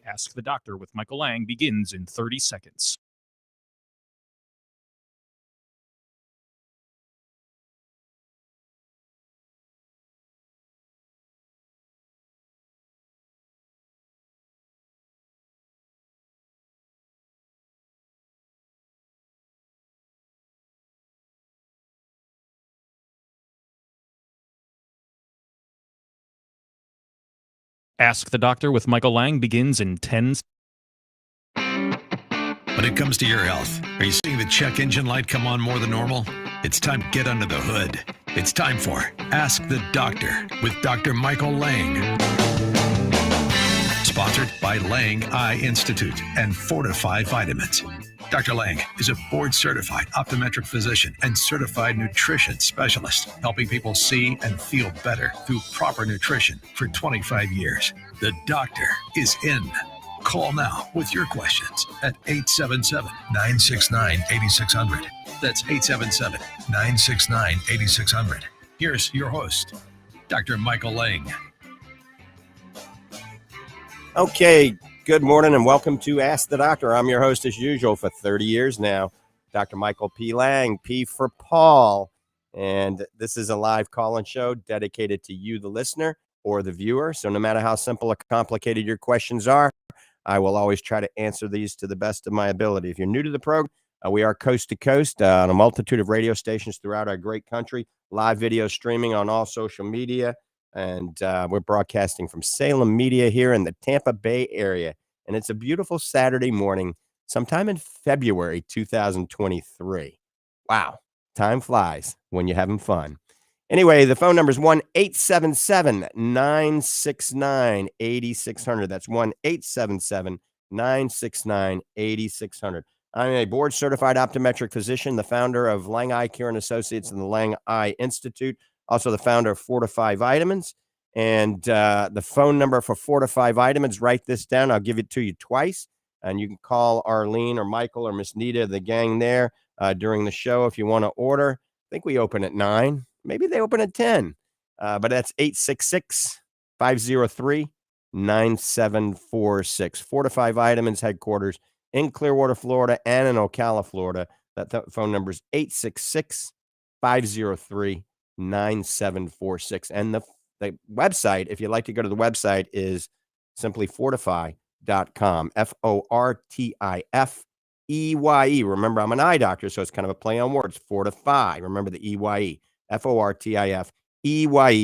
Ask the Doctor with Michael Lange begins in 30 seconds. Ask the Doctor with Michael Lange begins in 10 seconds. When it comes to your health, are you seeing the check engine light come on more than normal? It's time to get under the hood. It's time for Ask the Doctor with Dr. Michael Lange. Sponsored by Lange Eye Institute and Fortifeye Vitamins. Dr. Lange is a board-certified optometric physician and certified nutrition specialist, helping people see and feel better through proper nutrition for 25 years. The doctor is in. Call now with your questions at 877-969-8600. That's 877-969-8600. Here's your host, Dr. Michael Lange. Okay, good morning and welcome to Ask the Doctor. I'm your host as usual for 30 years now, Dr. Michael P. Lange, P for Paul. And this is a live call-in show dedicated to you, the listener, or the viewer. So no matter how simple or complicated your questions are, I will always try to answer these to the best of my ability. If you're new to the program, we are coast to coast on a multitude of radio stations throughout our great country, live video streaming on all social media, and we're broadcasting from Salem Media here in the Tampa Bay area. And it's a beautiful Saturday morning, sometime in February 2023. Wow, time flies when you're having fun. Anyway, the phone number is 1-877-969-8600. That's 1-877-969-8600. I'm a board-certified optometric physician, the founder of Lange Eye Care and Associates and the Lange Eye Institute, also the founder of Fortifeye Vitamins. And the phone number for Fortifeye Vitamins, write this down. I'll give it to you twice. And you can call Arlene or Michael or Miss Nita, the gang there, during the show if you want to order. I think we open at 9. Maybe they open at 10, but that's 866-503-9746. Fortifeye Vitamins headquarters in Clearwater, Florida, and in Ocala, Florida. That phone number is 866-503-9746. And the website, if you'd like to go to the website, is simply fortifeye.com, Fortifeye. Remember, I'm an eye doctor, so it's kind of a play on words. Fortifeye. Remember the EYE. Fortifeye,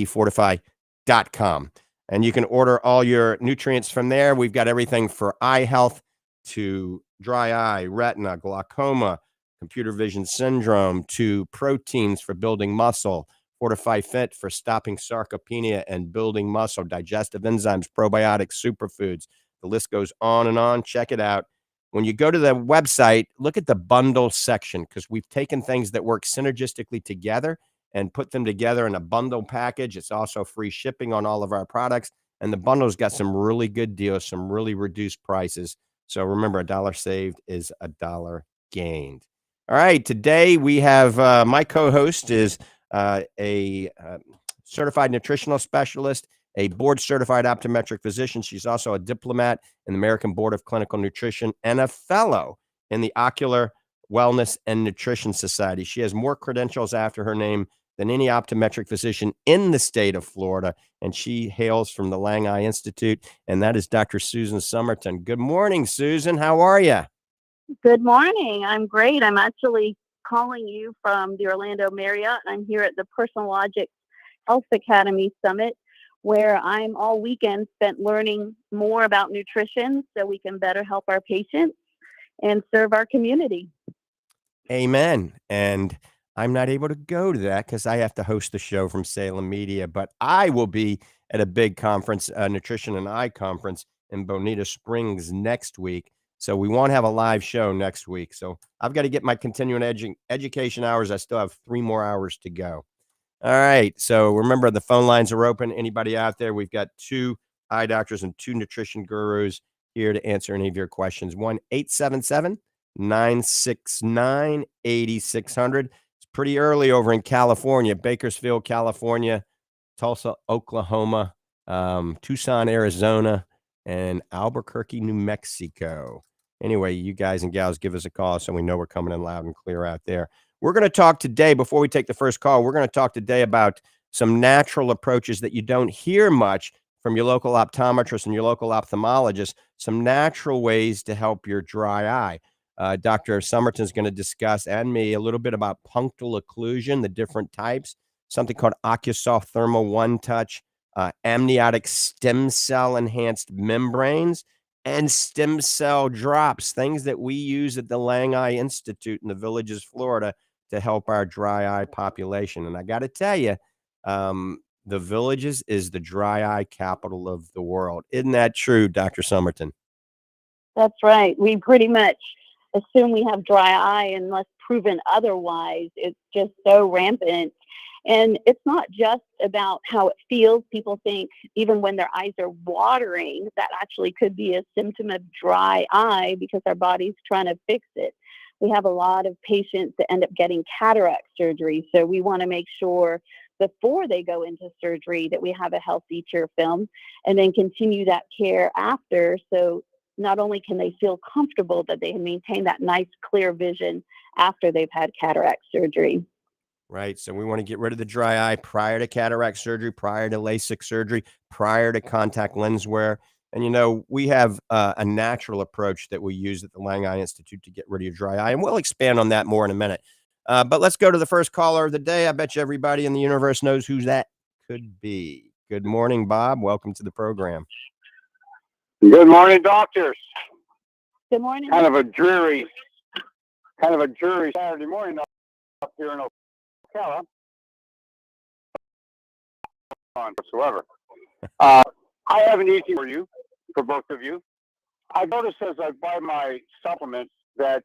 fortifeye.com. And you can order all your nutrients from there. We've got everything for eye health to dry eye, retina, glaucoma, computer vision syndrome, to proteins for building muscle, Fortifeye Fit for stopping sarcopenia and building muscle, digestive enzymes, probiotics, superfoods. The list goes on and on. Check it out. When you go to the website, look at the bundle section, because we've taken things that work synergistically together and put them together in a bundle package. It's also free shipping on all of our products. And the bundle's got some really good deals, some really reduced prices. So remember, $1 saved is $1 gained. All right. Today we have my co-host is a certified nutritional specialist, a board-certified optometric physician. She's also a diplomat in the American Board of Clinical Nutrition and a fellow in the Ocular Wellness and Nutrition Society. She has more credentials after her name than any optometric physician in the state of Florida, and she hails from the Lange Eye Institute, and that is Dr. Susan Summerton. Good morning, Susan. How are you? Good morning. I'm great. I'm actually calling you from the Orlando Marriott. I'm here at the Personalogic Health Academy Summit, where I'm all weekend spent learning more about nutrition so we can better help our patients and serve our community. Amen. And I'm not able to go to that because I have to host the show from Salem Media, but I will be at a big conference, Nutrition and Eye Conference in Bonita Springs next week. So we won't have a live show next week. So I've got to get my continuing education hours. I still have 3 more hours to go. All right. So remember, the phone lines are open. Anybody out there? We've got 2 eye doctors and 2 nutrition gurus here to answer any of your questions. 1-877-969-8600. It's pretty early over in California, Bakersfield, California, Tulsa, Oklahoma, Tucson, Arizona, and Albuquerque, New Mexico. Anyway, you guys and gals give us a call so we know we're coming in loud and clear out there. We're going to talk today, before we take the first call, we're going to talk today about some natural approaches that you don't hear much from your local optometrist and your local ophthalmologist, some natural ways to help your dry eye. Dr. Summerton is going to discuss, and me, a little bit about punctal occlusion, the different types, something called Occusoft Thermal One Touch, amniotic stem cell enhanced membranes, and stem cell drops, things that we use at the Lange Eye Institute in the Villages, Florida, to help our dry eye population. And I got to tell you, the Villages is the dry eye capital of the world. Isn't that true, Dr. Summerton? That's right. We pretty much assume we have dry eye unless proven otherwise. It's just so rampant. And it's not just about how it feels. People think even when their eyes are watering, that actually could be a symptom of dry eye because our body's trying to fix it. We have a lot of patients that end up getting cataract surgery. So we want to make sure before they go into surgery that we have a healthy tear film and then continue that care after. So not only can they feel comfortable that they maintain that nice clear vision after they've had cataract surgery. Right. So we want to get rid of the dry eye prior to cataract surgery, prior to LASIK surgery, prior to contact lens wear. And, you know, we have a natural approach that we use at the Lange Eye Institute to get rid of your dry eye. And we'll expand on that more in a minute. But let's go to the first caller of the day. I bet you everybody in the universe knows who that could be. Good morning, Bob. Welcome to the program. Good morning, doctors. Good morning. Kind of a dreary Saturday morning up here in Ocala. Whatsoever. I have an easy for both of you. I noticed as I buy my supplements that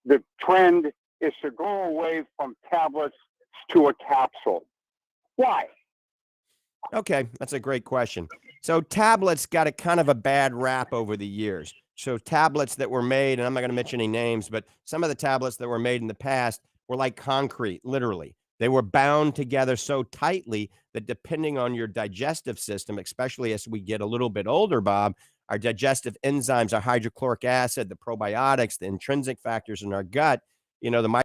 the trend is to go away from tablets to a capsule. Why? Okay, that's a great question. So tablets got a kind of a bad rap over the years. So tablets that were made, and I'm not going to mention any names, but some of the tablets that were made in the past were like concrete, literally. They were bound together so tightly that depending on your digestive system, especially as we get a little bit older, Bob, our digestive enzymes, our hydrochloric acid, the probiotics, the intrinsic factors in our gut, you know, the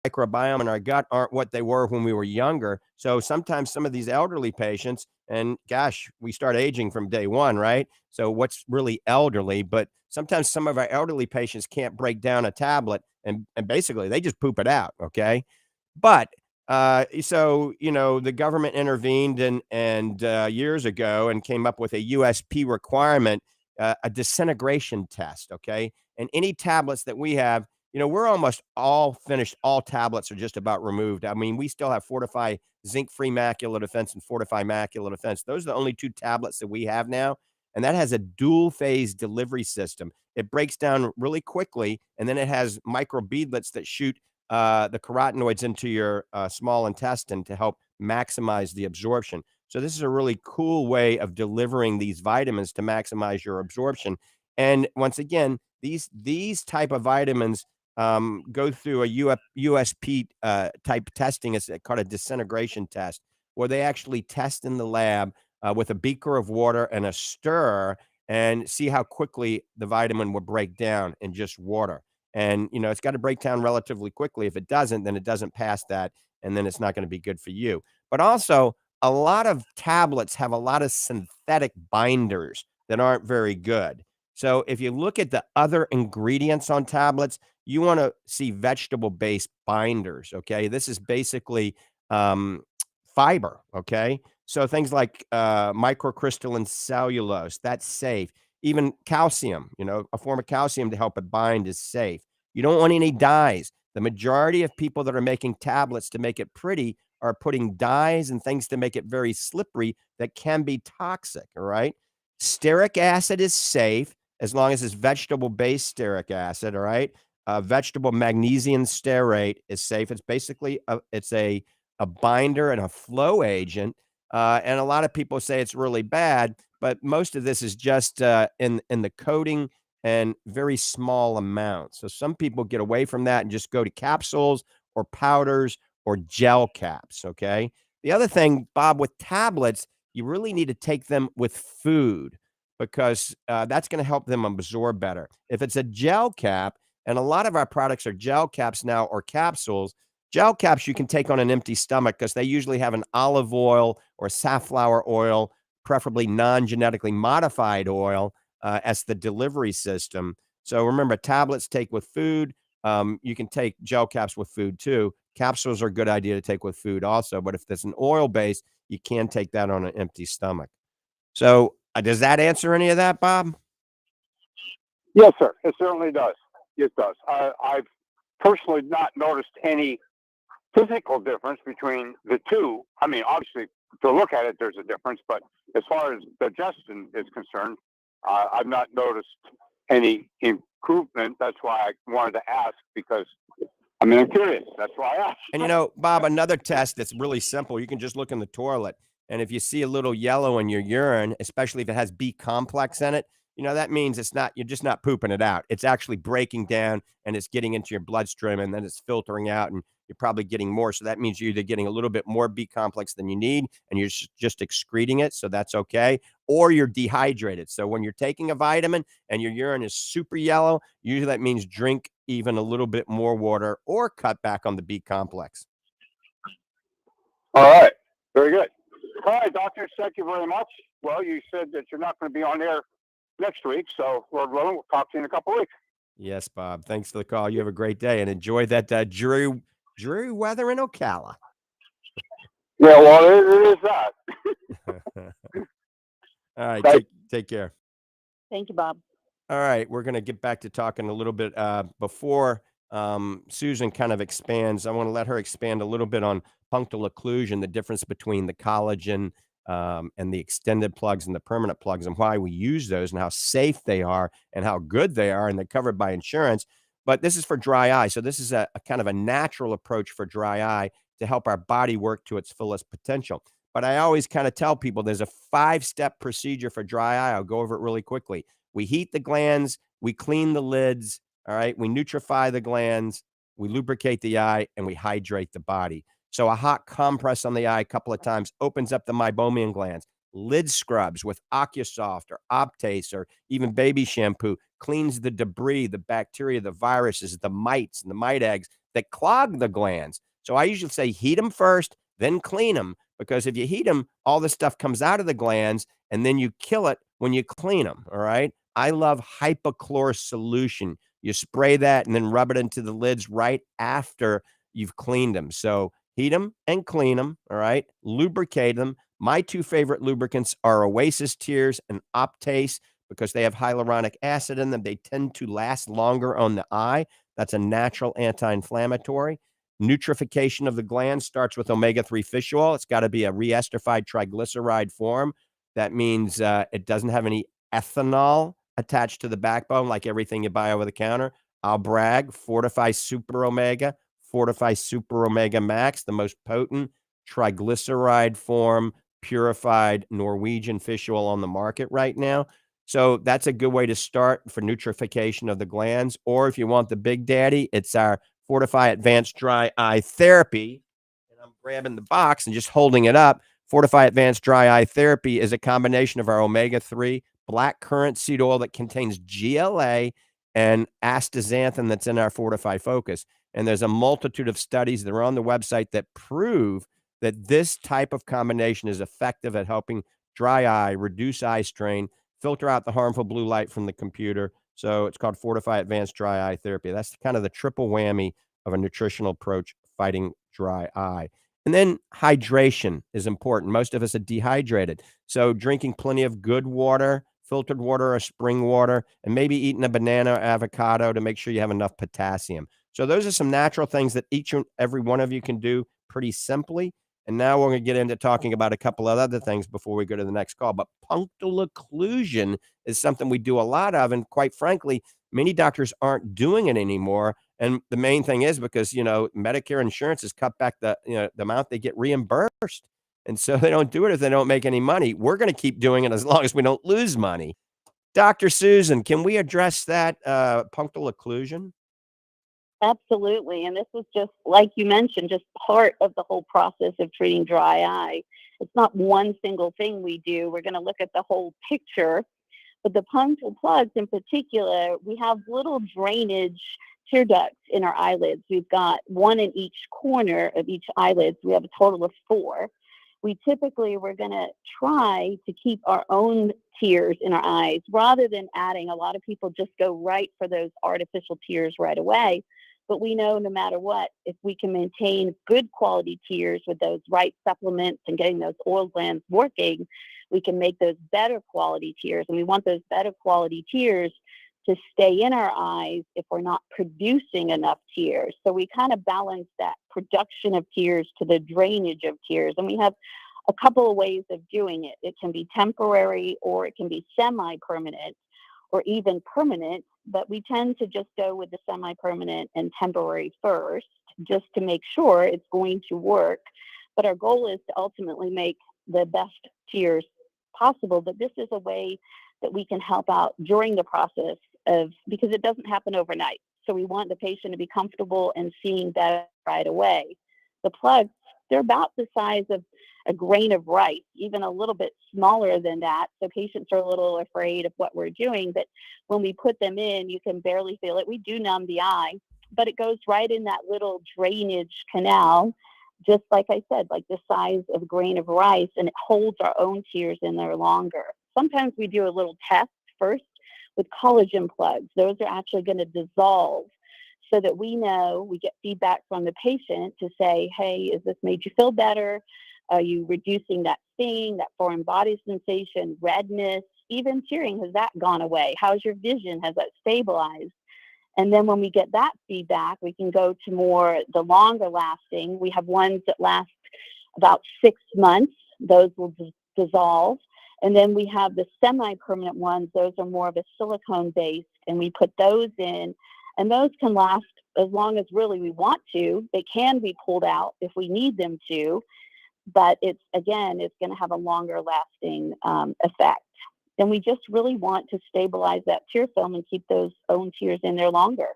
microbiome in our gut aren't what they were when we were younger. So sometimes some of these elderly patients, and gosh, we start aging from day one, right? So what's really elderly? But sometimes some of our elderly patients can't break down a tablet and basically they just poop it out. Okay. But so, you know, the government intervened and years ago and came up with a USP requirement, a disintegration test. Okay. And any tablets that we have, you know, we're almost all finished. All tablets are just about removed. I mean, we still have Fortifeye zinc-free macular defense and Fortifeye macular defense. Those are the only two tablets that we have now. And that has a dual phase delivery system. It breaks down really quickly. And then it has micro beadlets that shoot the carotenoids into your small intestine to help maximize the absorption. So this is a really cool way of delivering these vitamins to maximize your absorption. And once again, these type of vitamins go through a USP type testing. It's called a disintegration test, where they actually test in the lab with a beaker of water and a stir and see how quickly the vitamin will break down in just water. And, you know, it's got to break down relatively quickly. If it doesn't, then it doesn't pass that, and then it's not going to be good for you. But also, a lot of tablets have a lot of synthetic binders that aren't very good. So if you look at the other ingredients on tablets, you want to see vegetable-based binders, okay? This is basically fiber, okay? So things like microcrystalline cellulose, that's safe. Even calcium, you know, a form of calcium to help it bind is safe. You don't want any dyes. The majority of people that are making tablets to make it pretty are putting dyes and things to make it very slippery that can be toxic, all right? Stearic acid is safe as long as it's vegetable-based stearic acid, all right? Vegetable magnesium stearate is safe. It's basically a binder and a flow agent And a lot of people say it's really bad, but most of this is just in the coating and very small amounts. So some people get away from that and just go to capsules or powders or gel caps. Okay. The other thing, Bob, with tablets, you really need to take them with food because that's going to help them absorb better. If it's a gel cap, and a lot of our products are gel caps now or capsules, gel caps you can take on an empty stomach because they usually have an olive oil or safflower oil, preferably non-genetically modified oil, as the delivery system. So remember, tablets take with food. You can take gel caps with food too. Capsules are a good idea to take with food also, but if there's an oil base, you can take that on an empty stomach. So does that answer any of that, Bob? Yes, sir. It certainly does. It does. I've personally not noticed any physical difference between the two. I mean, obviously, to look at it, there's a difference, but as far as digestion is concerned, I've not noticed any improvement. That's why I wanted to ask because, I mean, I'm curious. That's why I asked. And, you know, Bob, another test that's really simple, you can just look in the toilet, and if you see a little yellow in your urine, especially if it has B complex in it, you know, that means you're just not pooping it out. It's actually breaking down and it's getting into your bloodstream and then it's filtering out and you're probably getting more. So that means you're either getting a little bit more B complex than you need and you're just excreting it. So that's okay. Or you're dehydrated. So when you're taking a vitamin and your urine is super yellow, usually that means drink even a little bit more water or cut back on the B complex. All right. Very good. All right, doctors, thank you very much. Well, you said that you're not going to be on air next week, so Lord willing, we'll talk to you in a couple of weeks. Yes, Bob. Thanks for the call. You have a great day and enjoy that dreary weather in Ocala. Yeah, well, it is that. All right, take care. Thank you, Bob. All right, we're going to get back to talking a little bit before Susan kind of expands. I want to let her expand a little bit on punctal occlusion, the difference between the collagen and the extended plugs and the permanent plugs and why we use those and how safe they are and how good they are, and they're covered by insurance. But this is for dry eye. So this is a kind of a natural approach for dry eye to help our body work to its fullest potential. But I always kind of tell people there's a 5-step procedure for dry eye. I'll go over it really quickly. We heat the glands, we clean the lids, all right? We nutrify the glands, we lubricate the eye, and we hydrate the body. So a hot compress on the eye a couple of times opens up the meibomian glands. Lid scrubs with Occusoft or Optase or even baby shampoo cleans the debris, the bacteria, the viruses, the mites and the mite eggs that clog the glands. So I usually say heat them first, then clean them, because if you heat them, all the stuff comes out of the glands and then you kill it when you clean them, all right? I love hypochlorous solution. You spray that and then rub it into the lids right after you've cleaned them. So heat them and clean them, all right? Lubricate them. My 2 favorite lubricants are Oasis Tears and Optase because they have hyaluronic acid in them. They tend to last longer on the eye. That's a natural anti-inflammatory. Nutrification of the gland starts with omega-3 fish oil. It's got to be a reesterified triglyceride form. That means it doesn't have any ethanol attached to the backbone like everything you buy over the counter. I'll brag, Fortifeye Super Omega, Fortifeye Super Omega Max, the most potent triglyceride form, purified Norwegian fish oil on the market right now. So that's a good way to start for nutrification of the glands. Or if you want the big daddy, it's our Fortifeye Advanced Dry Eye Therapy. And I'm grabbing the box and just holding it up. Fortifeye Advanced Dry Eye Therapy is a combination of our omega-3 black currant seed oil that contains GLA and astaxanthin that's in our Fortifeye Focus. And there's a multitude of studies that are on the website that prove that this type of combination is effective at helping dry eye, reduce eye strain, filter out the harmful blue light from the computer. So it's called Fortifeye Advanced Dry Eye Therapy. That's kind of the triple whammy of a nutritional approach fighting dry eye. And then hydration is important. Most of us are dehydrated. So drinking plenty of good water, filtered water or spring water, and maybe eating a banana or avocado to make sure you have enough potassium. So those are some natural things that each and every one of you can do pretty simply. And now we're going to get into talking about a couple of other things before we go to the next call. But punctal occlusion is something we do a lot of. And quite frankly, many doctors aren't doing it anymore. And the main thing is because, you know, Medicare insurance has cut back the amount they get reimbursed. And so they don't do it if they don't make any money. We're going to keep doing it as long as we don't lose money. Dr. Susan, can we address that punctal occlusion? Absolutely. And this is just, like you mentioned, just part of the whole process of treating dry eye. It's not one single thing we do. We're going to look at the whole picture. But the punctal plugs in particular, we have little drainage tear ducts in our eyelids. We've got one in each corner of each eyelid. So we have a total of 4. We're going to try to keep our own tears in our eyes rather than adding. A lot of people just go right for those artificial tears right away. But we know no matter what, if we can maintain good quality tears with those right supplements and getting those oil glands working, we can make those better quality tears. And we want those better quality tears to stay in our eyes if we're not producing enough tears. So we kind of balance that production of tears to the drainage of tears. And we have a couple of ways of doing it. It can be temporary, or it can be semi-permanent, or even permanent, but we tend to just go with the semi-permanent and temporary first, just to make sure it's going to work. But our goal is to ultimately make the best tears possible. But this is a way that we can help out during the process because it doesn't happen overnight. So we want the patient to be comfortable and seeing that right away. The plugs, they're about the size of a grain of rice, even a little bit smaller than that. So patients are a little afraid of what we're doing, but when we put them in, you can barely feel it. We do numb the eye, but it goes right in that little drainage canal, just like I said, like the size of a grain of rice, and it holds our own tears in there longer. Sometimes we do a little test first with collagen plugs. Those are actually going to dissolve so that we know, we get feedback from the patient to say, hey, has this made you feel better? Are you reducing that sting, that foreign body sensation, redness, even tearing? Has that gone away? How's your vision? Has that stabilized? And then when we get that feedback, we can go to more the longer lasting. We have ones that last about 6 months. Those will dissolve. And then we have the semi-permanent ones. Those are more of a silicone based, and we put those in. And those can last as long as really we want to. They can be pulled out if we need them to. But it's going to have a longer lasting effect. And we just really want to stabilize that tear film and keep those own tears in there longer.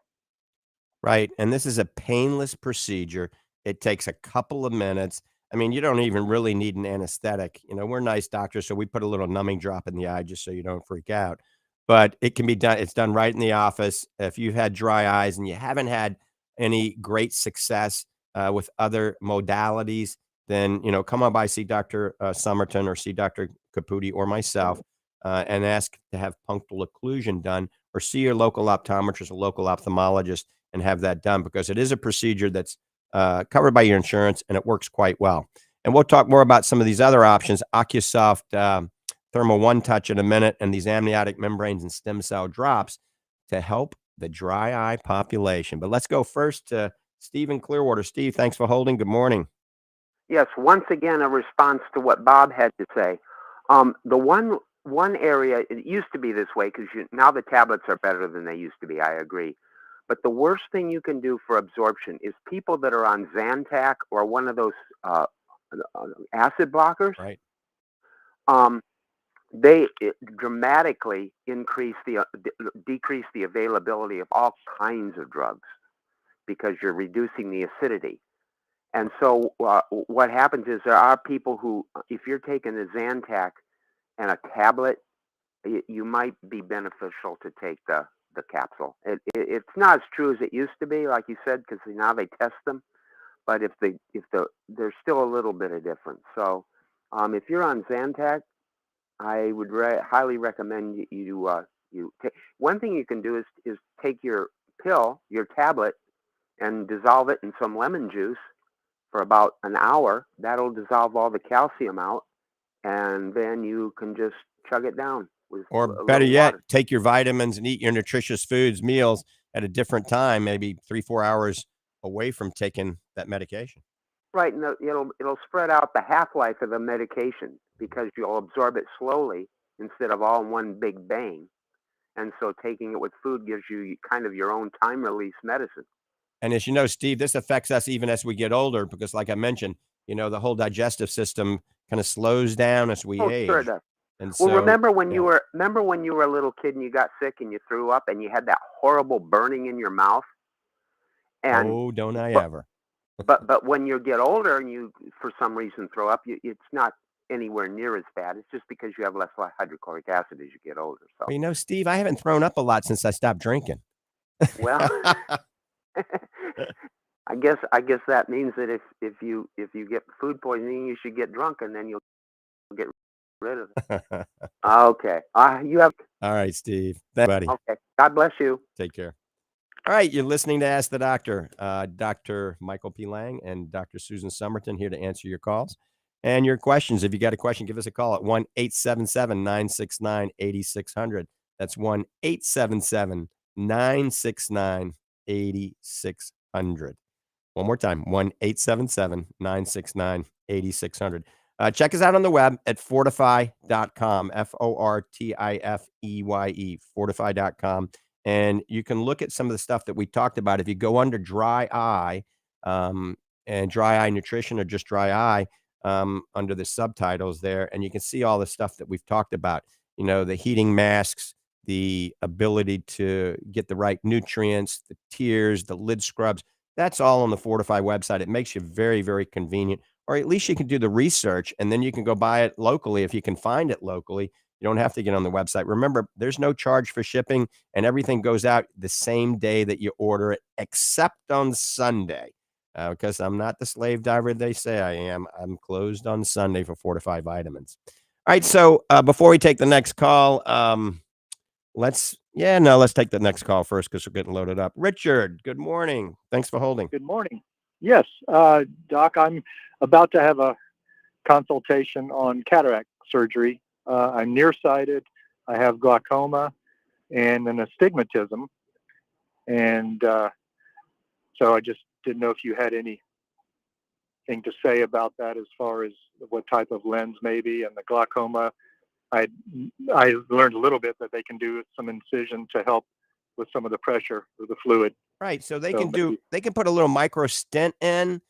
Right. And this is a painless procedure. It takes a couple of minutes. I mean, you don't even really need an anesthetic. You know, we're nice doctors, so we put a little numbing drop in the eye just so you don't freak out. But it can be done. It's done right in the office. If you've had dry eyes and you haven't had any great success with other modalities, then, you know, come on by, see Dr. Summerton or see Dr. Caputi or myself and ask to have punctal occlusion done, or see your local optometrist or local ophthalmologist and have that done, because it is a procedure that's covered by your insurance and it works quite well. And we'll talk more about some of these other options, Occusoft Thermal One Touch in a minute, and these amniotic membranes and stem cell drops to help the dry eye population. But let's go first to Steve in Clearwater. Steve, thanks for holding. Good morning. Yes, once again, a response to what Bob had to say. The one area, it used to be this way because now the tablets are better than they used to be. I agree. But the worst thing you can do for absorption is people that are on Zantac or one of those acid blockers. Right. They dramatically decrease the availability of all kinds of drugs because you're reducing the acidity. And so what happens is there are people who, if you're taking a Zantac and a tablet, you might be beneficial to take the capsule. It's not as true as it used to be, like you said, because now they test them. But there's still a little bit of difference. So if you're on Zantac, I would highly recommend you take. One thing you can do is take your pill, your tablet, and dissolve it in some lemon juice for about an hour. That'll dissolve all the calcium out, and then you can just chug it down. Or better yet, take your vitamins and eat your nutritious foods, meals at a different time, maybe 3-4 hours away from taking that medication. Right, and it'll spread out the half-life of the medication because you'll absorb it slowly instead of all in one big bang. And so taking it with food gives you kind of your own time-release medicine. And as you know, Steve, this affects us even as we get older because, like I mentioned, the whole digestive system kind of slows down as we Oh, age. sure it does. And Well, so, remember when yeah. you were a little kid and you got sick and you threw up and you had that horrible burning in your mouth? And Oh, don't I but ever. but when you get older and you for some reason throw up, it's not anywhere near as bad. It's just because you have less hydrochloric acid as you get older. So, Well, Steve, I haven't thrown up a lot since I stopped drinking. well, I guess that means that if you get food poisoning, you should get drunk and then you'll get rid of it. Okay. You have. All right, Steve. Thanks, buddy. Okay. God bless you. Take care. All right, you're listening to Ask the Doctor. Dr. Michael P. Lange and Dr. Susan Summerton here to answer your calls and your questions. If you got a question, give us a call at 1-877-969-8600. That's 1-877-969-8600. One more time, 1-877-969-8600. Check us out on the web at fortifeye.com, Fortifeye, fortifeye.com. And you can look at some of the stuff that we talked about. If you go under dry eye and dry eye nutrition or just dry eye under the subtitles there, and you can see all the stuff that we've talked about, the heating masks, the ability to get the right nutrients, the tears, the lid scrubs. That's all on the Fortifeye website. It makes you very, very convenient, or at least you can do the research and then you can go buy it locally if you can find it locally. You don't have to get on the website. Remember, there's no charge for shipping and everything goes out the same day that you order it, except on Sunday, because I'm not the slave diver they say I am. I'm closed on Sunday for Fortifeye vitamins. All right. So before we take the next call, let's take the next call first because we're getting loaded up. Richard, good morning. Thanks for holding. Good morning. Yes, Doc, I'm about to have a consultation on cataract surgery. I'm nearsighted. I have glaucoma and an astigmatism. And so I just didn't know if you had anything to say about that as far as what type of lens maybe. And the glaucoma, I learned a little bit that they can do some incision to help with some of the pressure of the fluid. Right. So they can put a little micro stent in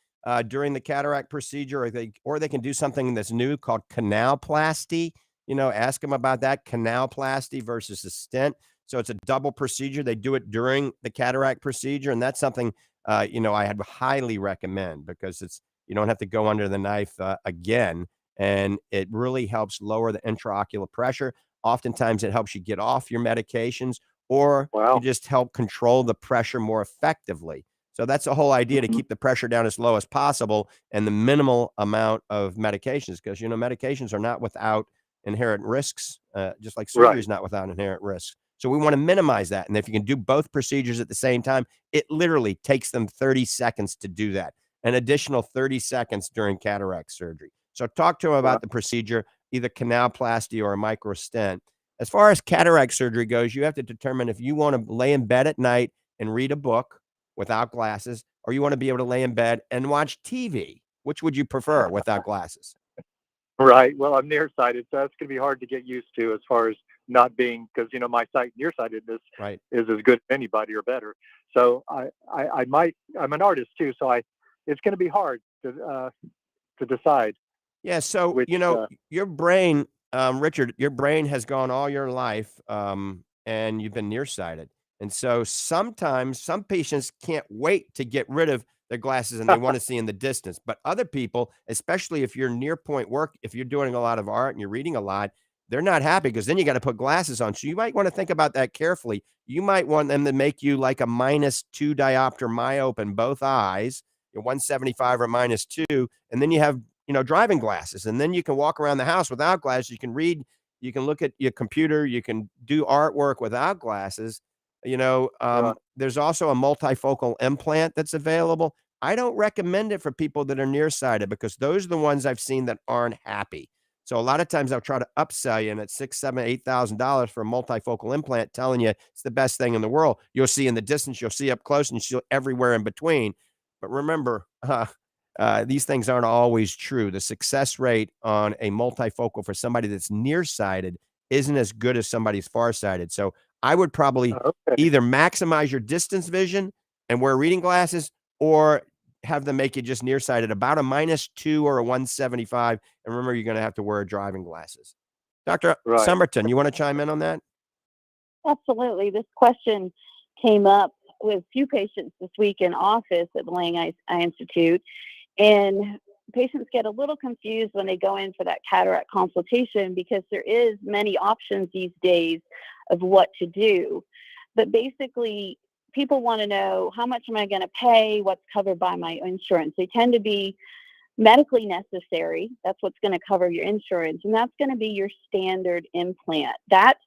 during the cataract procedure, or they can do something that's new called canalplasty. Ask them about that, canalplasty versus a stent. So it's a double procedure. They do it during the cataract procedure. And that's something, I had highly recommend because you don't have to go under the knife again. And it really helps lower the intraocular pressure. Oftentimes it helps you get off your medications or you just help control the pressure more effectively. So that's the whole idea, to keep the pressure down as low as possible and the minimal amount of medications, because, medications are not without inherent risks, just like surgery is not without inherent risks. So we want to minimize that. And if you can do both procedures at the same time, it literally takes them 30 seconds to do that, an additional 30 seconds during cataract surgery. So talk to them about the procedure, either canalplasty or a micro stent. As far as cataract surgery goes, you have to determine if you want to lay in bed at night and read a book without glasses, or you want to be able to lay in bed and watch TV. Which would you prefer without glasses? Right. Well, I'm nearsighted, so that's going to be hard to get used to as far as not being, because, my sight nearsightedness is as good as anybody or better. So I'm an artist too, so it's going to be hard to decide. Yeah. So, your brain, Richard, your brain has gone all your life and you've been nearsighted. And so sometimes some patients can't wait to get rid of their glasses and they want to see in the distance. But other people, especially if you're near point work, if you're doing a lot of art and you're reading a lot, they're not happy because then you got to put glasses on. So you might want to think about that carefully. You might want them to make you like a -2 diopter myope in both eyes, 175 or -2. And then you have, driving glasses. And then you can walk around the house without glasses. You can read, you can look at your computer, you can do artwork without glasses. There's also a multifocal implant that's available. I don't recommend it for people that are nearsighted because those are the ones I've seen that aren't happy. So a lot of times I'll try to upsell you, and it's $6,000, $7,000, $8,000 for a multifocal implant, telling you it's the best thing in the world. You'll see in the distance, you'll see up close, and you'll see everywhere in between. But remember, these things aren't always true. The success rate on a multifocal for somebody that's nearsighted isn't as good as somebody's farsighted. So I would probably either maximize your distance vision and wear reading glasses, or have them make you just nearsighted, about a -2 or a 175. And remember, you're going to have to wear driving glasses. Dr. Right. Summerton, you want to chime in on that? Absolutely. This question came up with a few patients this week in office at the Lange Eye Institute. And patients get a little confused when they go in for that cataract consultation because there is many options these days of what to do. But basically, people want to know, how much am I going to pay? What's covered by my insurance? They tend to be medically necessary. That's what's going to cover your insurance. And that's going to be your standard implant. That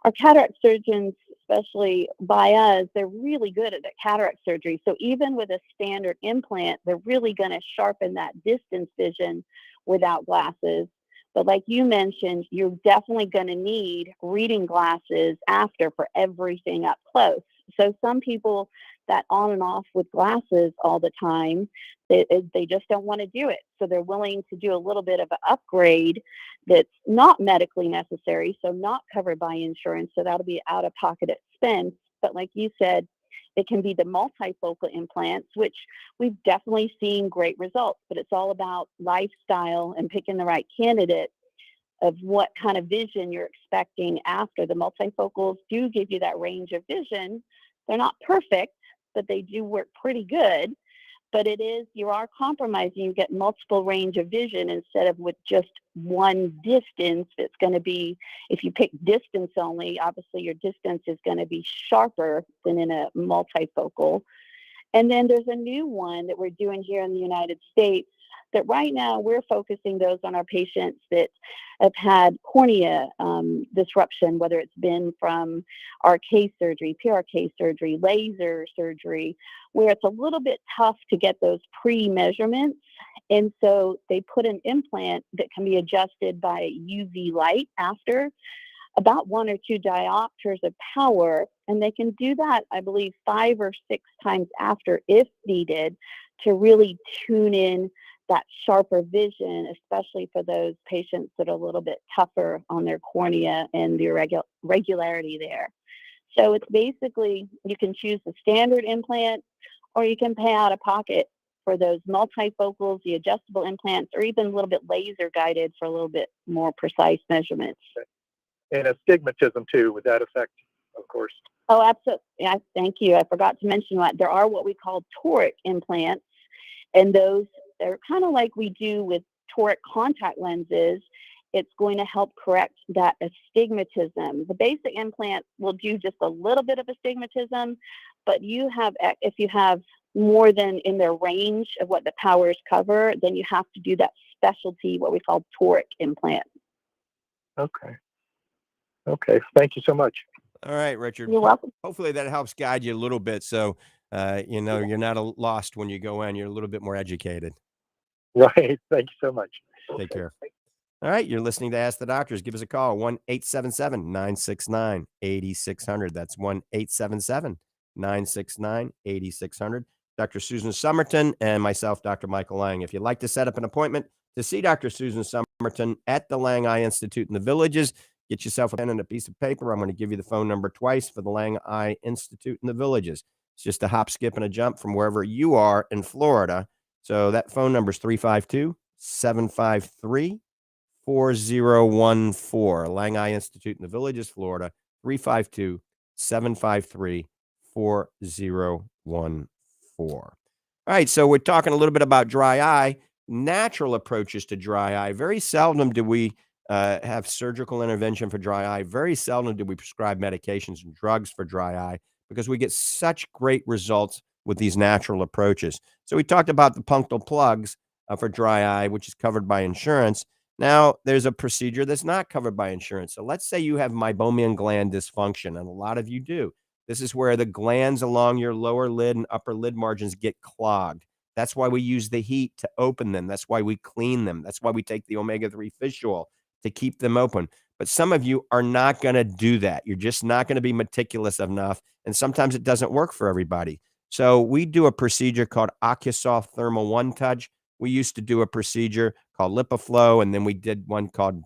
our cataract surgeons, especially by us, they're really good at the cataract surgery. So even with a standard implant, they're really going to sharpen that distance vision without glasses. But like you mentioned, you're definitely going to need reading glasses after for everything up close. So some people that on and off with glasses all the time, they just don't want to do it. So they're willing to do a little bit of an upgrade that's not medically necessary, so not covered by insurance. So that'll be out-of-pocket expense. But like you said, it can be the multifocal implants, which we've definitely seen great results. But it's all about lifestyle and picking the right candidate of what kind of vision you're expecting after. The multifocals do give you that range of vision. They're not perfect, but they do work pretty good. But it is, you are compromising. You get multiple range of vision instead of with just one distance. It's going to be, if you pick distance only, obviously your distance is going to be sharper than in a multifocal. And then there's a new one that we're doing here in the United States that right now we're focusing those on our patients that have had cornea disruption, whether it's been from RK surgery, PRK surgery, laser surgery, where it's a little bit tough to get those pre-measurements. And so they put an implant that can be adjusted by UV light after about 1 or 2 diopters of power. And they can do that, I believe, 5 or 6 times after if needed to really tune in that sharper vision, especially for those patients that are a little bit tougher on their cornea and the irregularity there. So it's basically, you can choose the standard implant or you can pay out of pocket for those multifocals, the adjustable implants, or even a little bit laser guided for a little bit more precise measurements. And astigmatism too, would that affect, of course? Oh, absolutely. Yeah, thank you. I forgot to mention that there are what we call toric implants, and those, they're kind of like we do with toric contact lenses. It's going to help correct that astigmatism. The basic implant will do just a little bit of astigmatism, but you have, if you have more than in their range of what the powers cover, then you have to do that specialty, what we call toric implant. Okay. Okay. Thank you so much. All right, Richard. You're welcome. Hopefully that helps guide you a little bit. So, you're not lost when you go in. You're a little bit more educated. Right. Thank you so much. Take care. All right. You're listening to Ask the Doctors. Give us a call, 1-877-969-8600. That's 1-877-969-8600. Dr. Susan Summerton and myself, Dr. Michael Lange. If you'd like to set up an appointment to see Dr. Susan Summerton at the Lange Eye Institute in the Villages, get yourself a pen and a piece of paper. I'm going to give you the phone number twice for the Lange Eye Institute in the Villages. It's just a hop, skip, and a jump from wherever you are in Florida. So that phone number is 352-753-4014. Lange Eye Institute in the Villages, Florida, 352-753-4014. All right, so we're talking a little bit about dry eye, natural approaches to dry eye. Very seldom do we have surgical intervention for dry eye. Very seldom do we prescribe medications and drugs for dry eye because we get such great results with these natural approaches. So we talked about the punctal plugs for dry eye, which is covered by insurance. Now, there's a procedure that's not covered by insurance. So let's say you have meibomian gland dysfunction, and a lot of you do. This is where the glands along your lower lid and upper lid margins get clogged. That's why we use the heat to open them. That's why we clean them. That's why we take the omega-3 fish oil to keep them open. But some of you are not going to do that. You're just not going to be meticulous enough. And sometimes it doesn't work for everybody. So we do a procedure called Occusoft Thermal One Touch. We used to do a procedure called LipiFlow, and then we did one called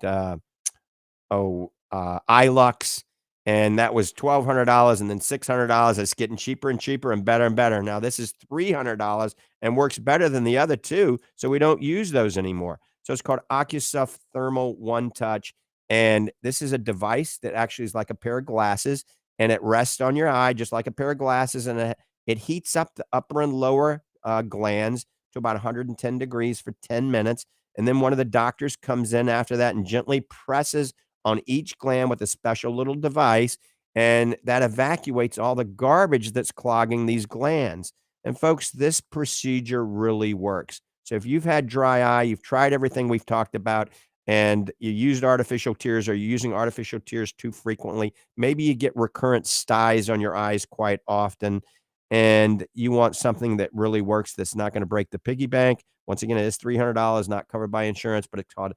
Ilux. And that was $1,200 and then $600. It's getting cheaper and cheaper and better and better. Now this is $300 and works better than the other two. So we don't use those anymore. So it's called Occusoft Thermal One Touch. And this is a device that actually is like a pair of glasses, and it rests on your eye just like a pair of glasses. And it heats up the upper and lower glands to about 110 degrees for 10 minutes. And then one of the doctors comes in after that and gently presses on each gland with a special little device, and that evacuates all the garbage that's clogging these glands. And folks, this procedure really works. So if you've had dry eye, you've tried everything we've talked about, and you used artificial tears, or you're using artificial tears too frequently, maybe you get recurrent styes on your eyes quite often, and you want something that really works that's not going to break the piggy bank. Once again, it is $300, not covered by insurance, but it's called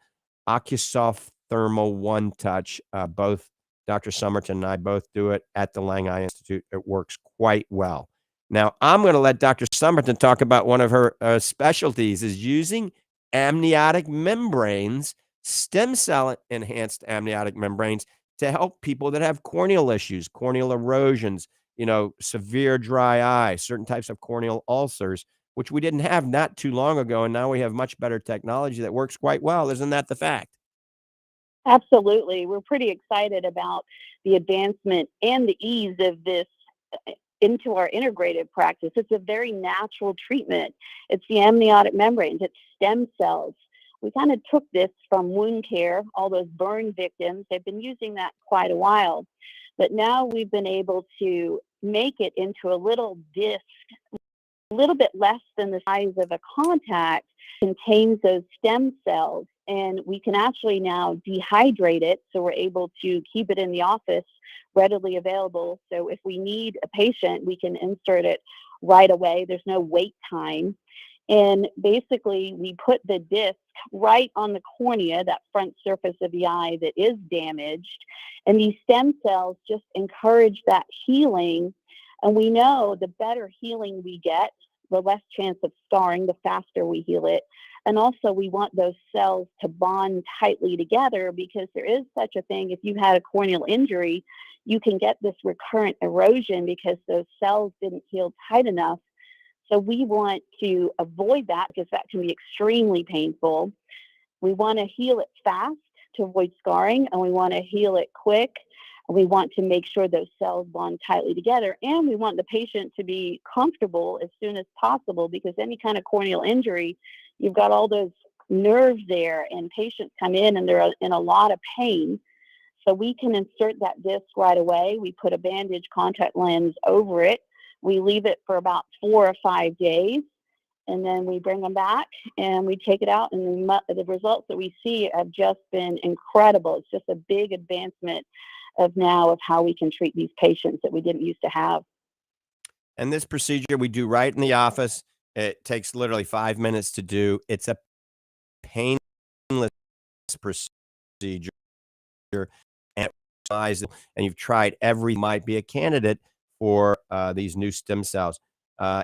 Occusoft Thermal One Touch. Both Dr. Summerton and I both do it at the Lange Eye Institute. It works quite well. Now, I'm going to let Dr. Summerton talk about one of her specialties is using amniotic membranes, stem cell enhanced amniotic membranes, to help people that have corneal issues, corneal erosions, severe dry eye, certain types of corneal ulcers, which we didn't have not too long ago. And now we have much better technology that works quite well. Isn't that the fact? Absolutely. We're pretty excited about the advancement and the ease of this into our integrated practice. It's a very natural treatment. It's the amniotic membranes, it's stem cells. We kind of took this from wound care, all those burn victims. They've been using that quite a while. But now we've been able to make it into a little disc, a little bit less than the size of a contact, contains those stem cells. And we can actually now dehydrate it, so we're able to keep it in the office readily available. So if we need a patient, we can insert it right away. There's no wait time. And basically, we put the disc right on the cornea, that front surface of the eye that is damaged. And these stem cells just encourage that healing. And we know the better healing we get, the less chance of scarring, the faster we heal it. And also, we want those cells to bond tightly together, because there is such a thing. If you had a corneal injury, you can get this recurrent erosion because those cells didn't heal tight enough. So we want to avoid that, because that can be extremely painful. We want to heal it fast to avoid scarring, and we want to heal it quick. We want to make sure those cells bond tightly together, and we want the patient to be comfortable as soon as possible, because any kind of corneal injury, you've got all those nerves there, and patients come in and they're in a lot of pain. So we can insert that disc right away. We put a bandage contact lens over it. We leave it for about 4 or 5 days, and then we bring them back and we take it out, and the results that we see have just been incredible. It's just a big advancement of how we can treat these patients that we didn't used to have. And this procedure we do right in the office. It takes literally 5 minutes to do. It's a painless procedure, and you've tried every might be a candidate for these new stem cells,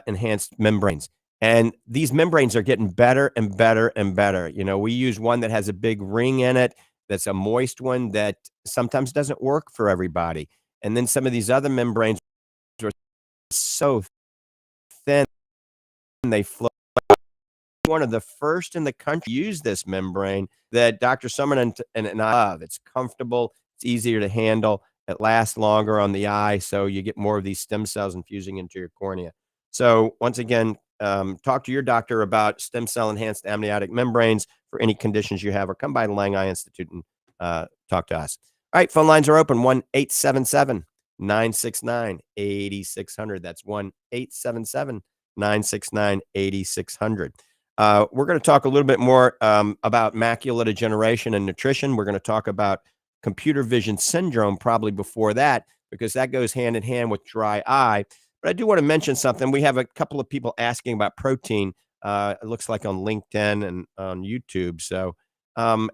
enhanced membranes. And these membranes are getting better and better and better. We use one that has a big ring in it, that's a moist one that sometimes doesn't work for everybody. And then some of these other membranes are so thin, they float. One of the first in the country to use this membrane that Dr. Summerton and I love. It's comfortable, it's easier to handle, it lasts longer on the eye, so you get more of these stem cells infusing into your cornea. So once again, talk to your doctor about stem cell enhanced amniotic membranes for any conditions you have, or come by the Lange Eye Institute and talk to us. All right, phone lines are open, 1-877-969-8600. That's 1-877-969-8600. We're going to talk a little bit more about macular degeneration and nutrition. We're going to talk about computer vision syndrome probably before that, because that goes hand in hand with dry eye. But I do want to mention something. We have a couple of people asking about protein. It looks like on LinkedIn and on YouTube. So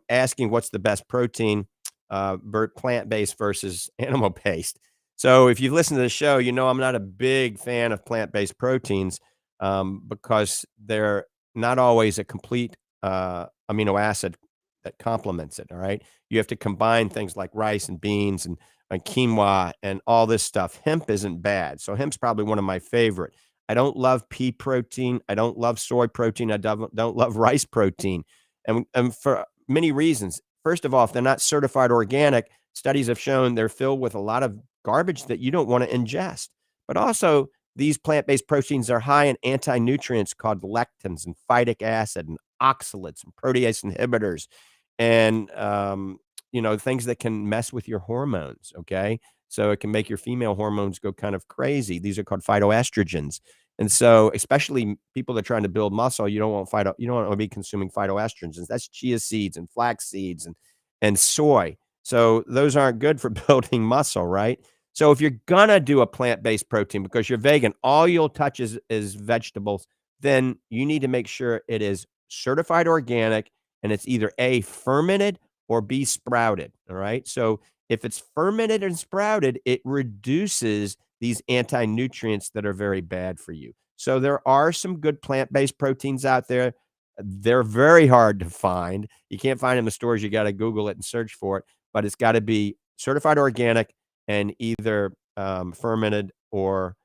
asking what's the best protein, plant-based versus animal-based. So if you've listened to the show, I'm not a big fan of plant-based proteins because they're not always a complete amino acid that complements it. All right. You have to combine things like rice and beans and and quinoa and all this stuff. Hemp isn't bad. So hemp's probably one of my favorite. I don't love pea protein. I don't love soy protein. I don't love rice protein. And for many reasons. First of all, if they're not certified organic, studies have shown they're filled with a lot of garbage that you don't want to ingest. But also, these plant-based proteins are high in anti-nutrients called lectins and phytic acid and oxalates and protease inhibitors and things that can mess with your hormones. Okay. So it can make your female hormones go kind of crazy. These are called phytoestrogens. And so, especially people that are trying to build muscle, you don't want to be consuming phytoestrogens. That's chia seeds and flax seeds and soy. So those aren't good for building muscle, right? So if you're gonna do a plant-based protein because you're vegan, all you'll touch is vegetables, then you need to make sure it is certified organic and it's either A, fermented or B, sprouted. All right. So if it's fermented and sprouted, it reduces these anti-nutrients that are very bad for you. So there are some good plant-based proteins out there. They're very hard to find. You can't find them in the stores. You got to Google it and search for it, but it's got to be certified organic and either fermented or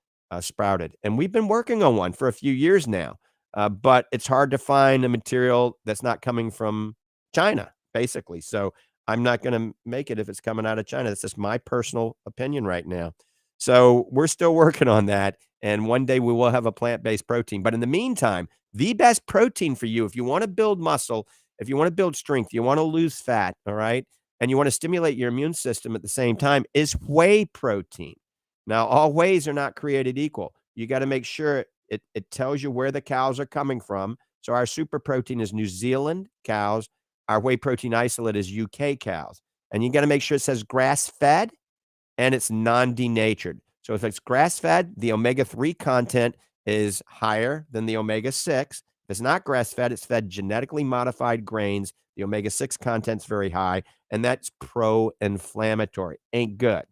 sprouted. And we've been working on one for a few years now, but it's hard to find a material that's not coming from China, basically. So I'm not going to make it if it's coming out of China. That's just my personal opinion right now. So we're still working on that. And one day we will have a plant-based protein. But in the meantime, the best protein for you, if you want to build muscle, if you want to build strength, you want to lose fat, all right, and you want to stimulate your immune system at the same time, is whey protein. Now, all wheys are not created equal. You got to make sure it tells you where the cows are coming from. So our super protein is New Zealand cows. Our whey protein isolate is UK cows. And you got to make sure it says grass-fed and it's non-denatured. So if it's grass-fed, the omega-3 content is higher than the omega-6. If it's not grass-fed, it's fed genetically modified grains. The omega-6 content's very high, and that's pro-inflammatory. Ain't good.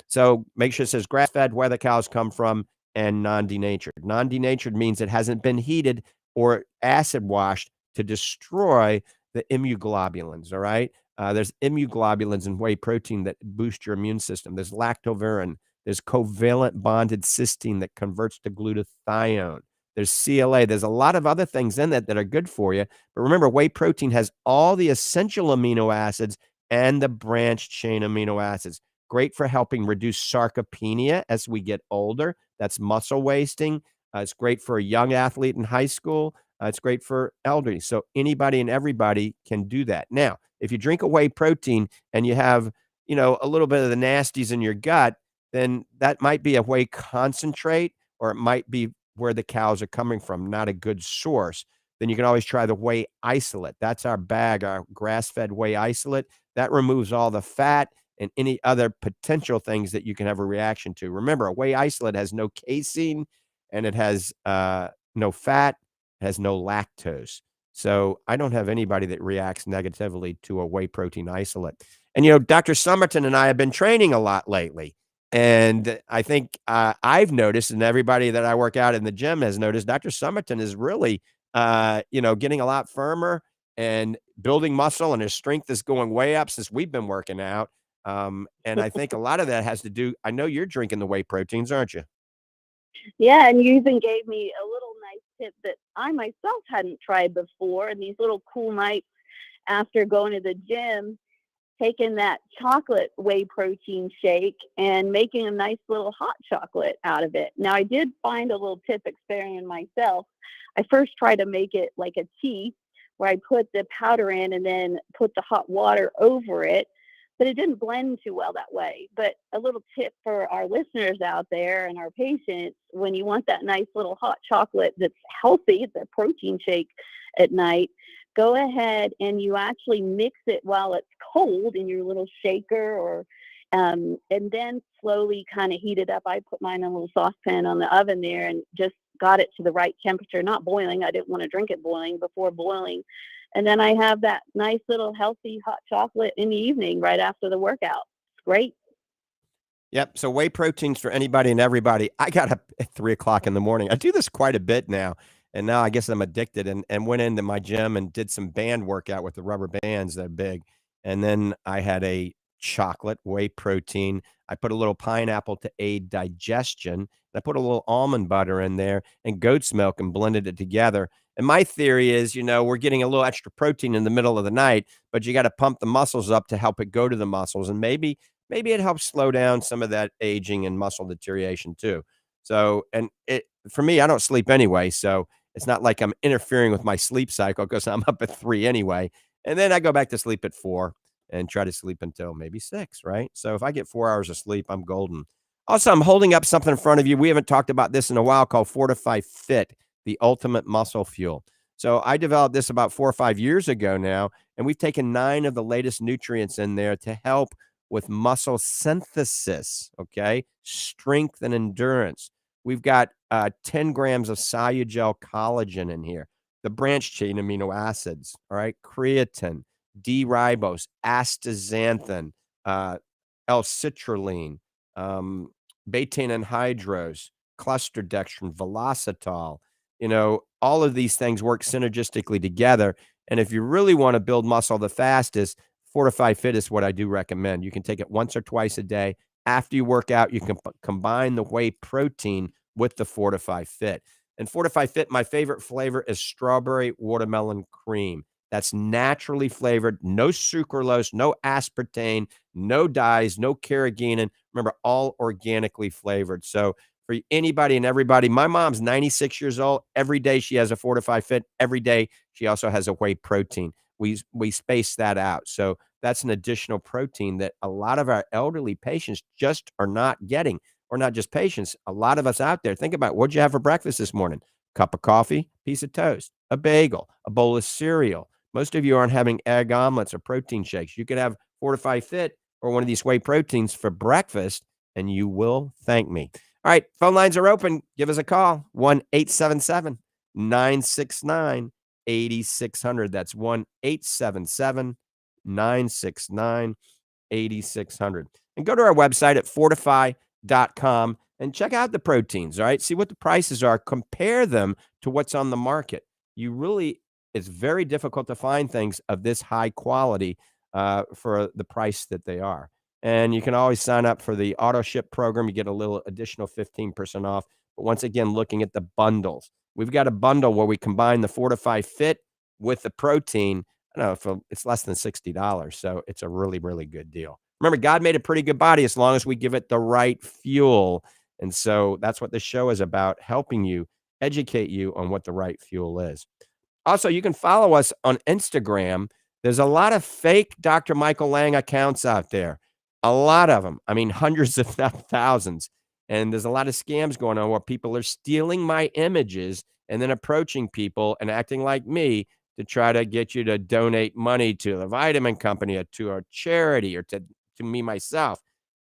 So make sure it says grass-fed, where the cows come from, and non-denatured. Non-denatured means it hasn't been heated or acid washed to destroy the immunoglobulins, all right? There's immunoglobulins in whey protein that boost your immune system. There's lactoferrin. There's covalent bonded cysteine that converts to glutathione. There's CLA. There's a lot of other things in that are good for you. But remember, whey protein has all the essential amino acids and the branched chain amino acids. Great for helping reduce sarcopenia as we get older. That's muscle wasting. It's great for a young athlete in high school. It's great for elderly. So anybody and everybody can do that. Now, if you drink a whey protein and you have, a little bit of the nasties in your gut, then that might be a whey concentrate, or it might be where the cows are coming from, not a good source. Then you can always try the whey isolate. That's our bag, our grass-fed whey isolate. That removes all the fat and any other potential things that you can have a reaction to. Remember, a whey isolate has no casein and it has no fat, it has no lactose. So I don't have anybody that reacts negatively to a whey protein isolate. And, Dr. Summerton and I have been training a lot lately. And I think I've noticed, and everybody that I work out in the gym has noticed, Dr. Summerton is really, getting a lot firmer and building muscle, and his strength is going way up since we've been working out. And I think a lot of that has to do, I know you're drinking the whey proteins, aren't you? Yeah, and you even gave me a little nice tip that I myself hadn't tried before. And these little cool nights after going to the gym, taking that chocolate whey protein shake and making a nice little hot chocolate out of it. Now, I did find a little tip experiment myself. I first tried to make it like a tea where I put the powder in and then put the hot water over it, but it didn't blend too well that way. But a little tip for our listeners out there and our patients, when you want that nice little hot chocolate that's healthy, it's a protein shake at night, go ahead and you actually mix it while it's cold in your little shaker, or and then slowly kind of heat it up. I put mine in a little saucepan on the oven there and just got it to the right temperature, not boiling. I didn't want to drink it boiling, before boiling. And then I have that nice little healthy hot chocolate in the evening right after the workout. It's great. Yep. So whey proteins for anybody and everybody. I got up at 3:00 in the morning. I do this quite a bit now. And now I guess I'm addicted, and went into my gym and did some band workout with the rubber bands that are big. And then I had a chocolate, whey protein. I put a little pineapple to aid digestion. I put a little almond butter in there and goat's milk and blended it together. And my theory is, we're getting a little extra protein in the middle of the night, but you got to pump the muscles up to help it go to the muscles. And maybe it helps slow down some of that aging and muscle deterioration too. So, and for me, I don't sleep anyway. So it's not like I'm interfering with my sleep cycle because I'm up at 3 anyway. And then I go back to sleep at 4 and try to sleep until maybe 6, right? So if I get 4 hours of sleep, I'm golden. Also, I'm holding up something in front of you. We haven't talked about this in a while, called Fortifeye Fit, the ultimate muscle fuel. So I developed this about 4 or 5 years ago now, and we've taken 9 of the latest nutrients in there to help with muscle synthesis, okay? Strength and endurance. We've got 10 grams of Solugel collagen in here, the branched chain amino acids, all right? Creatine, D-ribose, astaxanthin, L-citrulline, betaine anhydrose, cluster dextrin, velocitol. All of these things work synergistically together. And if you really want to build muscle the fastest, Fortifeye Fit is what I do recommend. You can take it once or twice a day. After you work out, you can combine the whey protein with the Fortifeye Fit. And Fortifeye Fit, my favorite flavor is strawberry watermelon cream. That's naturally flavored, no sucralose, no aspartame, no dyes, no carrageenan. Remember, all organically flavored. So for anybody and everybody, my mom's 96 years old. Every day she has a Fortifeye Fit. Every day she also has a whey protein. We space that out. So that's an additional protein that a lot of our elderly patients just are not getting, or not just patients. A lot of us out there, think about, what'd you have for breakfast this morning? Cup of coffee, piece of toast, a bagel, a bowl of cereal. Most of you aren't having egg omelets or protein shakes. You could have Fortifeye Fit or one of these whey proteins for breakfast, and you will thank me. All right, phone lines are open. Give us a call, 1-877-969-8600. That's 1-877-969-8600. And go to our website at fortifeye.com and check out the proteins, all right? See what the prices are. Compare them to what's on the market. It's very difficult to find things of this high quality for the price that they are. And you can always sign up for the auto ship program. You get a little additional 15% off. But once again, looking at the bundles, we've got a bundle where we combine the Fortifeye Fit with the protein. I don't know, it's less than $60. So it's a really, really good deal. Remember, God made a pretty good body as long as we give it the right fuel. And so that's what this show is about, helping you, educate you on what the right fuel is. Also, you can follow us on Instagram. There's a lot of fake Dr. Michael Lange accounts out there. A lot of them. I mean, hundreds, if not thousands. And there's a lot of scams going on where people are stealing my images and then approaching people and acting like me to try to get you to donate money to the vitamin company or to a charity or to me myself.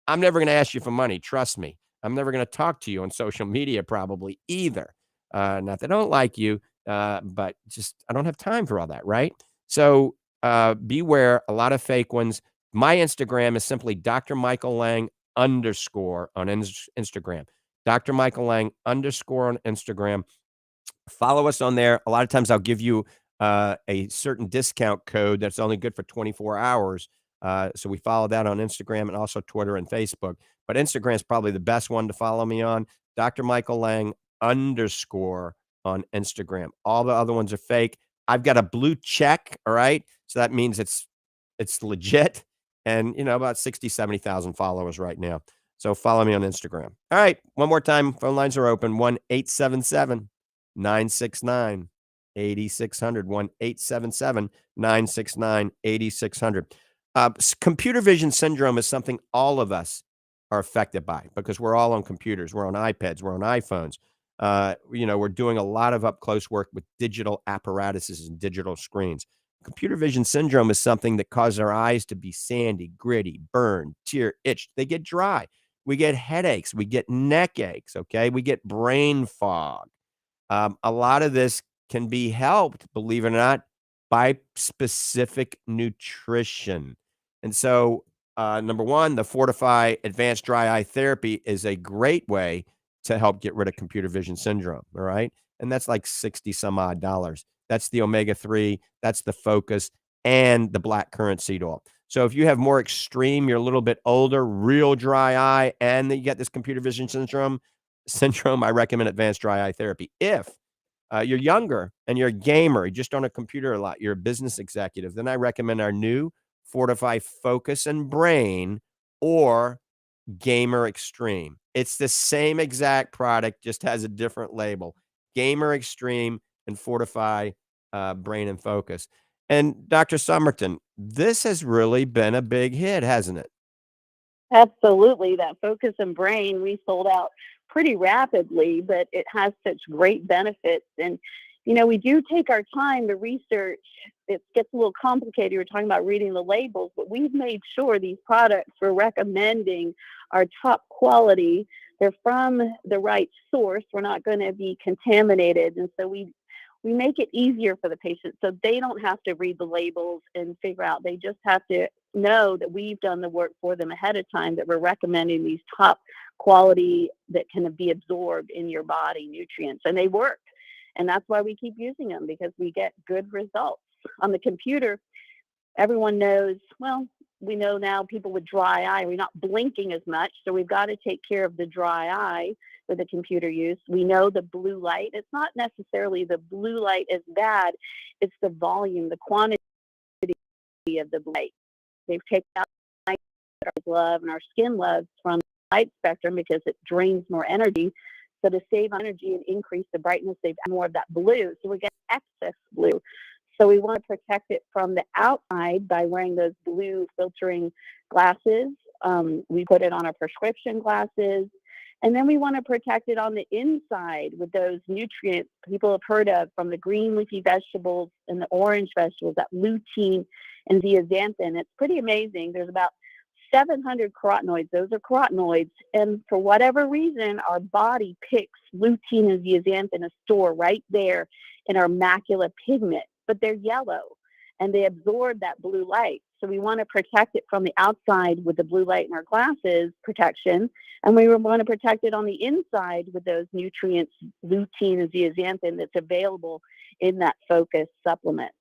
I'm never going to ask you for money. Trust me. I'm never going to talk to you on social media probably either. Not that I don't like you, but just I don't have time for all that, right? So beware, a lot of fake ones. My Instagram is simply Dr. Michael Lange _ on Instagram. Dr. Michael Lange _ on Instagram. Follow us on there. A lot of times I'll give you a certain discount code that's only good for 24 hours. So we follow that on Instagram and also Twitter and Facebook. But Instagram is probably the best one to follow me on. Dr. Michael Lange _ on Instagram. All the other ones are fake. I've got a blue check. All right. So that means it's legit. And, about 60, 70,000 followers right now. So follow me on Instagram. All right. One more time. Phone lines are open. 1-877-969-8600. 1-877-969-8600. Computer vision syndrome is something all of us are affected by because we're all on computers. We're on iPads. We're on iPhones. We're doing a lot of up close work with digital apparatuses and digital screens. Computer vision syndrome is something that causes our eyes to be sandy, gritty, burned, tear, itched. They get dry. We get headaches. We get neck aches. Okay. We get brain fog. A lot of this can be helped, believe it or not, by specific nutrition. And so, number one, the Fortifeye Advanced Dry Eye Therapy is a great way to help get rid of computer vision syndrome. All right. And that's like 60 some odd dollars. That's the omega-3, that's the focus, and the black currant seed oil. So if you have more extreme, you're a little bit older, real dry eye, and then you get this computer vision syndrome, I recommend advanced dry eye therapy. If you're younger and you're a gamer, you just on a computer a lot, you're a business executive, then I recommend our new Fortifeye Focus and Brin or Gamer Xtreme. It's the same exact product, just has a different label. Gamer Xtreme and Fortifeye Brain and Focus. And Dr. Summerton, this has really been a big hit, hasn't it? Absolutely. That Focus and Brain, we sold out pretty rapidly, but it has such great benefits. And, we do take our time to research. It gets a little complicated. We're talking about reading the labels, but we've made sure these products we're recommending are top quality. They're from the right source. We're not going to be contaminated. And so we make it easier for the patient so they don't have to read the labels and figure out. They just have to know that we've done the work for them ahead of time, that we're recommending these top quality that can be absorbed in your body nutrients, and they work. And that's why we keep using them, because we get good results. On the computer, everyone knows, well, we know now people with dry eye, we're not blinking as much, so we've got to take care of the dry eye with the computer use. We know the blue light. It's not necessarily the blue light is bad. It's the volume, the quantity of the light. They've taken out light that our love and our skin loves from the light spectrum because it drains more energy. So to save energy and increase the brightness, they've added more of that blue. So we get excess blue. So we want to protect it from the outside by wearing those blue filtering glasses. We put it on our prescription glasses. And then we want to protect it on the inside with those nutrients people have heard of from the green leafy vegetables and the orange vegetables, that lutein and zeaxanthin. It's pretty amazing. There's about 700 carotenoids. Those are carotenoids. And for whatever reason, our body picks lutein and zeaxanthin to store right there in our macular pigment, but they're yellow and they absorb that blue light. So we want to protect it from the outside with the blue light in our glasses protection. And we want to protect it on the inside with those nutrients, lutein and zeaxanthin, that's available in that Focus supplement.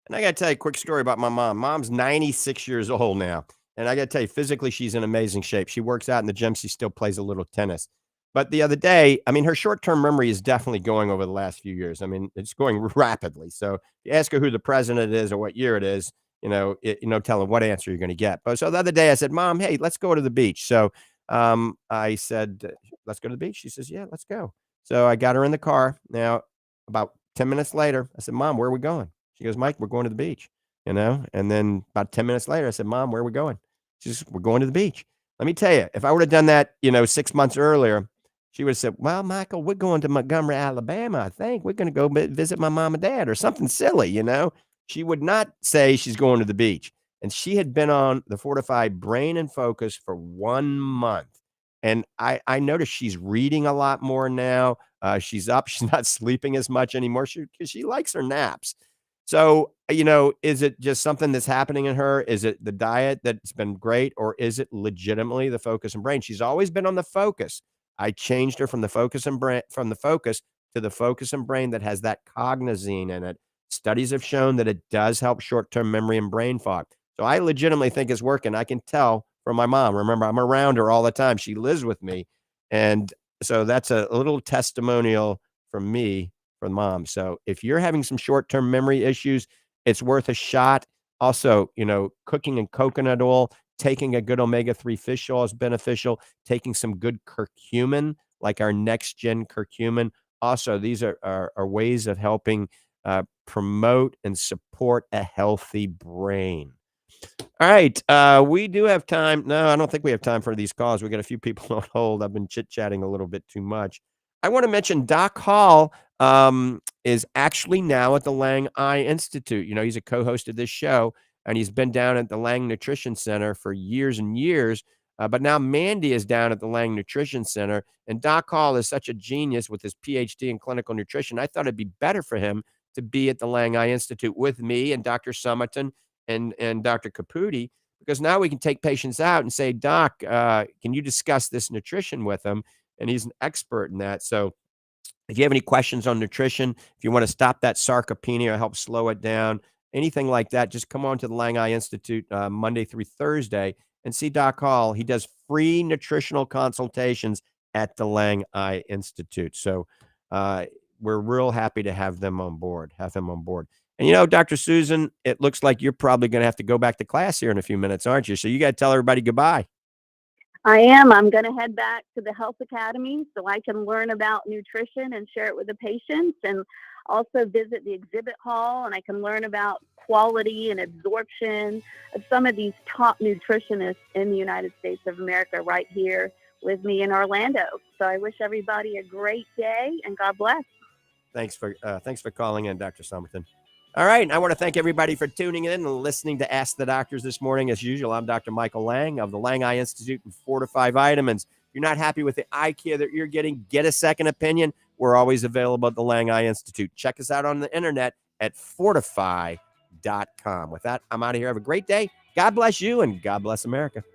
And I got to tell you a quick story about my mom. Mom's 96 years old now. And I got to tell you, physically, she's in amazing shape. She works out in the gym. She still plays a little tennis. But the other day, I mean, her short-term memory is definitely going over the last few years. I mean, it's going rapidly. So if you ask her who the president is or what year it is, no telling what answer you're going to get. But so the other day I said, Mom, hey, let's go to the beach. So I said, let's go to the beach. She says, yeah, let's go. So I got her in the car. Now, about 10 minutes later, I said, Mom, where are we going? She goes, Mike, we're going to the beach, And then about 10 minutes later, I said, Mom, where are we going? She says, we're going to the beach. Let me tell you, if I would have done that, 6 months earlier, she would have said, well, Michael, we're going to Montgomery, Alabama. I think we're going to go visit my mom and dad or something silly, She would not say she's going to the beach. And she had been on the Fortifeye Brain and Focus for 1 month. And I noticed she's reading a lot more now. She's up. She's not sleeping as much anymore because she likes her naps. So, is it just something that's happening in her? Is it the diet that's been great, or is it legitimately the Focus and Brain? She's always been on the Focus. I changed her from the Focus and Brain, from the Focus to the Focus and Brain that has that cognizine in it. Studies have shown that it does help short-term memory and brain fog. So I legitimately think it's working. I can tell from my mom. Remember, I'm around her all the time. She lives with me. And so that's a little testimonial from me from mom. So if you're having some short-term memory issues, it's worth a shot. Also, cooking in coconut oil, taking a good omega-3 fish oil is beneficial. Taking some good curcumin, like our next gen curcumin. Also, these are ways of helping promote and support a healthy brain. All right. We do have time. No, I don't think we have time for these calls. We got a few people on hold. I've been chit-chatting a little bit too much. I want to mention Doc Hall is actually now at the Lange Eye Institute. He's a co-host of this show, and he's been down at the Lange Nutrition Center for years and years. But now Mandy is down at the Lange Nutrition Center, and Doc Hall is such a genius with his PhD in clinical nutrition. I thought it'd be better for him to be at the Lange Eye Institute with me and Dr. Summerton and Dr. Caputi, because now we can take patients out and say, Doc, can you discuss this nutrition with them? And he's an expert in that. So if you have any questions on nutrition, if you want to stop that sarcopenia or help slow it down, anything like that, just come on to the Lange Eye Institute Monday through Thursday and see Doc Hall. He does free nutritional consultations at the Lange Eye Institute. So we're real happy to have him on board. And Dr. Susan, it looks like you're probably going to have to go back to class here in a few minutes, aren't you? So you got to tell everybody goodbye. I am. I'm going to head back to the Health Academy so I can learn about nutrition and share it with the patients, and also visit the exhibit hall, and I can learn about quality and absorption of some of these top nutritionists in the United States of America right here with me in Orlando. So I wish everybody a great day, and God bless. Thanks for calling in, Dr. Summerton. All right. And I want to thank everybody for tuning in and listening to Ask the Doctors this morning. As usual, I'm Dr. Michael Lange of the Lange Eye Institute and Fortifeye Vitamins. If you're not happy with the eye care that you're getting, get a second opinion. We're always available at the Lange Eye Institute. Check us out on the internet at fortifeye.com. With that, I'm out of here. Have a great day. God bless you, and God bless America.